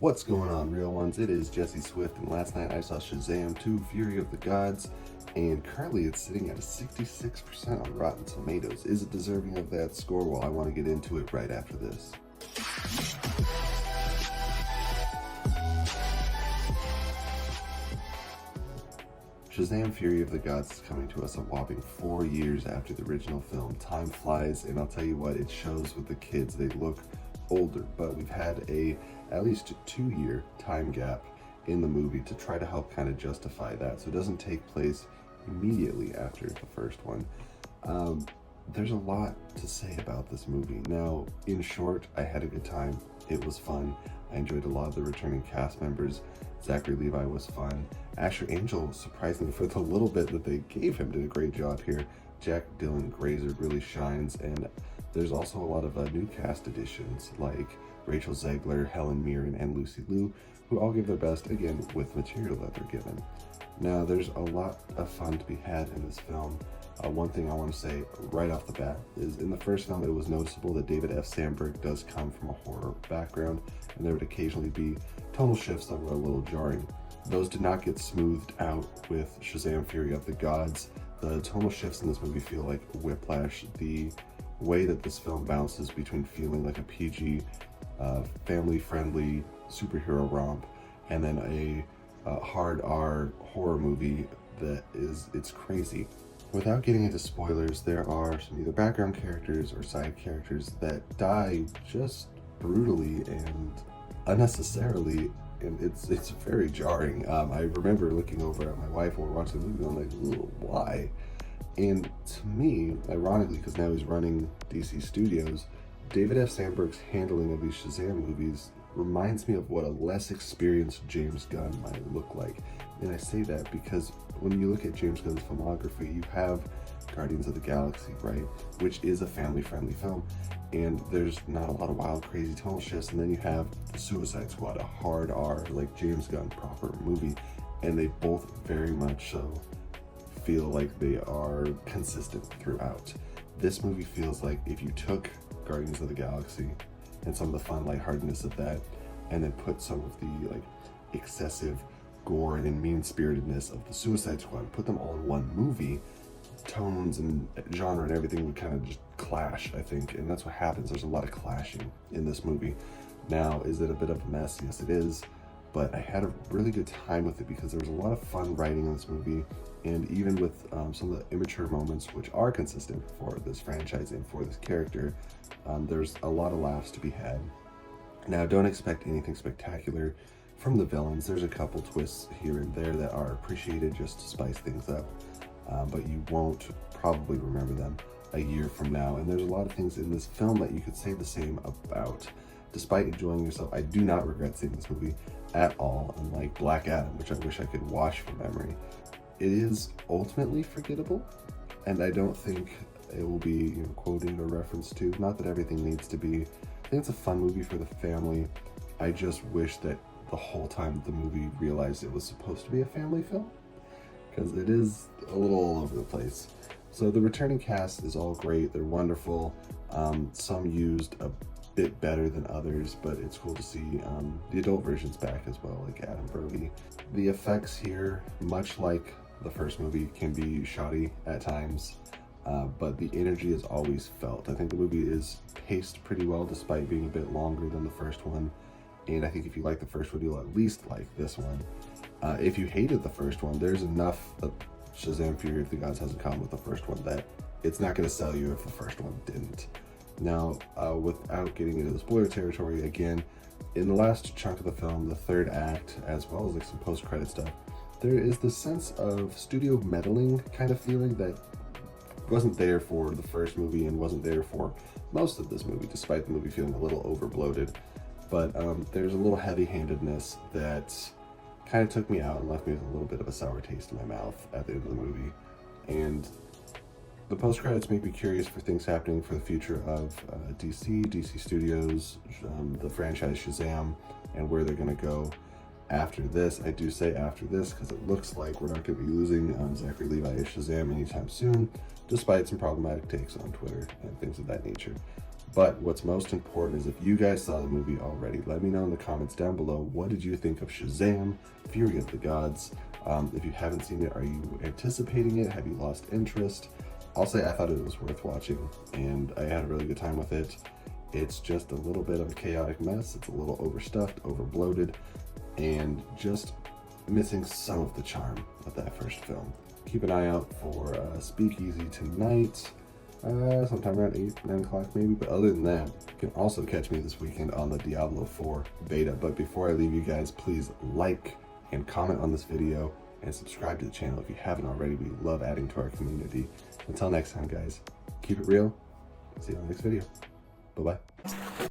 What's going on, real ones? It is Jesse Swift, and last night I saw Shazam 2 Fury of the Gods, and currently it's sitting at a 66% on Rotten Tomatoes. Is it deserving of that score? Well, I want to get into it right after this. Shazam Fury of the Gods is coming to us a whopping 4 years after the original film. Time flies, and I'll tell you what, it shows with the kids. They look older, but we've had at least 2-year time gap in the movie to try to help kind of justify that, so it doesn't take place immediately after the first one. There's a lot to say about this movie. Now, in short, I had a good time. It was fun. I enjoyed a lot of the returning cast members. Zachary Levi was fun. Asher Angel, surprisingly, for the little bit that they gave him, did a great job here. Jack Dylan Grazer really shines, and there's also a lot of new cast additions like Rachel Zegler, Helen Mirren, and Lucy Liu, who all give their best, again, with material that they're given. Now, there's a lot of fun to be had in this film. One thing I want to say right off the bat is in the first film, it was noticeable that David F. Sandberg does come from a horror background, and there would occasionally be tonal shifts that were a little jarring. Those did not get smoothed out with Shazam Fury of the Gods. The tonal shifts in this movie feel like whiplash. The way that this film bounces between feeling like a PG, family-friendly superhero romp and then a hard R horror movie it's crazy. Without getting into spoilers, there are some either background characters or side characters that die just brutally and unnecessarily, and it's very jarring. I remember looking over at my wife while we're watching the movie, and I'm like, ooh, why? And to me, ironically, because now he's running DC Studios, David F. Sandberg's handling of these Shazam movies reminds me of what a less experienced James Gunn might look like. And I say that because when you look at James Gunn's filmography, you have Guardians of the Galaxy, right? Which is a family-friendly film, and there's not a lot of wild, crazy tonal shifts. And then you have The Suicide Squad, a hard R, like James Gunn proper movie, and they both very much so feel like they are consistent throughout. This movie feels like if you took Guardians of the Galaxy and some of the fun lightheartedness of that, and then put some of the excessive gore and mean-spiritedness of The Suicide Squad, put them all in one movie, tones and genre and everything would kind of just clash, I think, and that's what happens. There's a lot of clashing in this movie. Now, is it a bit of a mess? Yes, it is, but I had a really good time with it because there was a lot of fun writing in this movie, and even with some of the immature moments, which are consistent for this franchise and for this character, there's a lot of laughs to be had. Now, don't expect anything spectacular from the villains. There's a couple twists here and there that are appreciated just to spice things up, but you won't probably remember them a year from now. And there's a lot of things in this film that you could say the same about. Despite enjoying yourself, I do not regret seeing this movie at all, unlike Black Adam, which I wish I could wash from memory. It is ultimately forgettable, and I don't think it will be quoted or referenced to. Not that everything needs to be. I think it's a fun movie for the family. I just wish that the whole time the movie realized it was supposed to be a family film, because it is a little all over the place. So the returning cast is all great. They're wonderful. Some used a bit better than others, but it's cool to see the adult versions back as well, like Adam Brody. The effects here, much like the first movie, can be shoddy at times, but the energy is always felt. I think the movie is paced pretty well despite being a bit longer than the first one, and I think if you like the first one, you'll at least like this one. If you hated the first one, there's enough that Shazam Fury of the Gods has in common with the first one that it's not going to sell you if the first one didn't. Now, without getting into the spoiler territory, again, in the last chunk of the film, the third act, as well as some post-credit stuff, there is this sense of studio meddling kind of feeling that wasn't there for the first movie and wasn't there for most of this movie, despite the movie feeling a little over-bloated. But there's a little heavy-handedness that kind of took me out and left me with a little bit of a sour taste in my mouth at the end of the movie. And the post-credits make me curious for things happening for the future of DC Studios, the franchise Shazam, and where they're going to go after this. I do say after this because it looks like we're not going to be losing Zachary Levi as Shazam anytime soon, despite some problematic takes on Twitter and things of that nature. But what's most important is if you guys saw the movie already, let me know in the comments down below, what did you think of Shazam, Fury of the Gods? If you haven't seen it, are you anticipating it? Have you lost interest? I'll say I thought it was worth watching, and I had a really good time with it. It's just a little bit of a chaotic mess. It's a little overstuffed, over-bloated, and just missing some of the charm of that first film. Keep an eye out for Speakeasy tonight, sometime around 8, 9 o'clock maybe. But other than that, you can also catch me this weekend on the Diablo 4 beta. But before I leave you guys, please like and comment on this video and subscribe to the channel if you haven't already. We love adding to our community. Until next time, guys, keep it real. See you in the next video. Bye-bye.